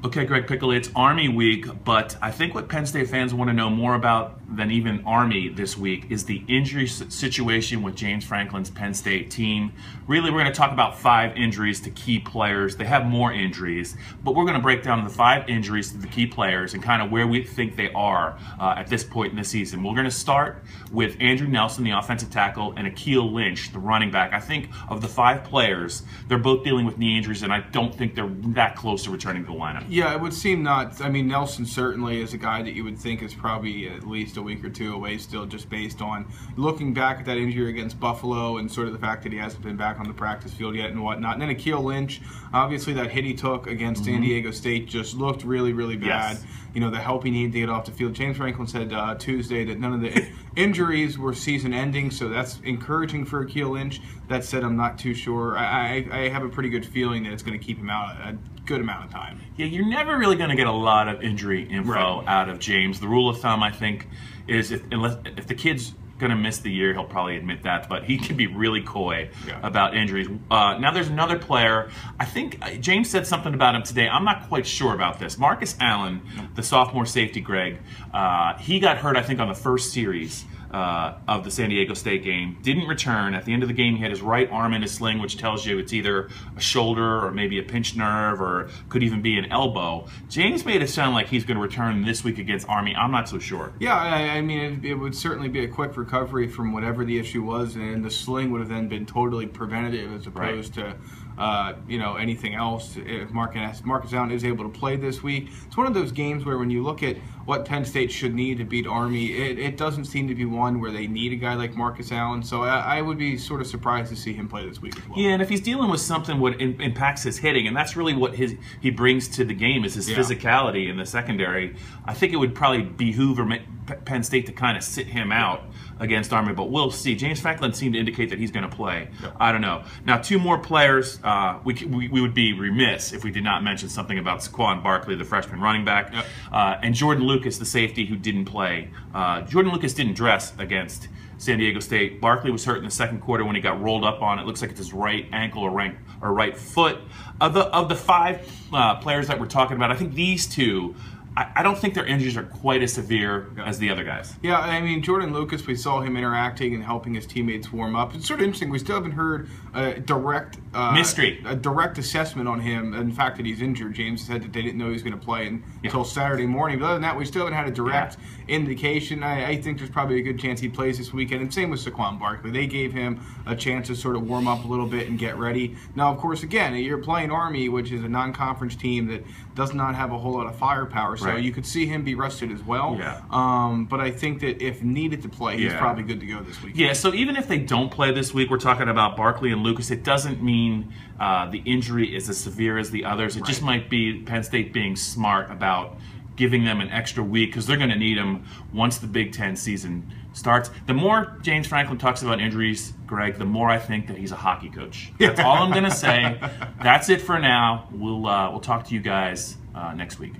Okay, Greg Piccoli, it's Army week, but I think what Penn State fans want to know more about than even Army this week is the injury situation with James Franklin's Penn State team. Really, we're going to talk about 5 injuries to key players. They have more injuries, but we're going to break down the 5 injuries to the key players and kind of where we think they are at this point in the season. We're going to start with Andrew Nelson, the offensive tackle, and Akeel Lynch, the running back. I think of the 5 players, they're both dealing with knee injuries, and I don't think they're that close to returning to the lineup. Yeah, it would seem not. I mean, Nelson certainly is a guy that you would think is probably at least a week or 2 away still, just based on looking back at that injury against Buffalo and sort of the fact that he hasn't been back on the practice field yet and whatnot. And then Akeel Lynch, obviously that hit he took against San Diego State just looked really, really bad. Yes. You know, the help he needed to get off the field. James Franklin said Tuesday that none of the injuries were season-ending, so that's encouraging for Akeel Lynch. That said, I'm not too sure. I have a pretty good feeling that it's going to keep him out a good amount of time. Yeah, you're never really going to get a lot of injury info out of James. The rule of thumb, I think, is if the kid's going to miss the year, he'll probably admit that, but he can be really coy about injuries. Now there's another player. I think James said something about him today. I'm not quite sure about this. Marcus Allen, the sophomore safety, Greg, he got hurt, I think, on the first series of the San Diego State game. Didn't return. At the end of the game, he had his right arm in a sling, which tells you it's either a shoulder or maybe a pinched nerve or could even be an elbow. James made it sound like he's going to return this week against Army. I'm not so sure. Yeah, I mean, it would certainly be a quick recovery from whatever the issue was, and the sling would have then been totally preventative as opposed to anything else. If Marcus Allen is able to play this week, it's one of those games where when you look at what Penn State should need to beat Army, it doesn't seem to be one where they need a guy like Marcus Allen. So I would be sort of surprised to see him play this week as well. Yeah, and if he's dealing with something what impacts his hitting, and that's really what he brings to the game is his physicality in the secondary, I think it would probably behoove Penn State to kind of sit him out against Army, but we'll see. James Franklin seemed to indicate that he's going to play. I don't know. Now, 2 more players. We would be remiss if we did not mention something about Saquon Barkley, the freshman running back, and Jordan Lucas, the safety, who didn't play. Jordan Lucas didn't dress against San Diego State. Barkley was hurt in the second quarter when he got rolled up on. It looks like it's his right ankle or right foot. Of the 5 players that we're talking about, I think these 2, I don't think their injuries are quite as severe as the other guys. Yeah, I mean, Jordan Lucas, we saw him interacting and helping his teammates warm up. It's sort of interesting. We still haven't heard a direct assessment on him and the fact that he's injured. James said that they didn't know he was going to play until Saturday morning. But other than that, we still haven't had a direct indication. I think there's probably a good chance he plays this weekend. And same with Saquon Barkley. They gave him a chance to sort of warm up a little bit and get ready. Now, of course, again, you're playing Army, which is a non-conference team that does not have a whole lot of firepower. So you could see him be rested as well. But I think that if needed to play, he's probably good to go this week. Yeah, so even if they don't play this week, we're talking about Barkley and Lucas. It doesn't mean the injury is as severe as the others. It just might be Penn State being smart about giving them an extra week because they're going to need them once the Big Ten season starts. The more James Franklin talks about injuries, Greg, the more I think that he's a hockey coach. That's all I'm going to say. That's it for now. We'll talk to you guys next week.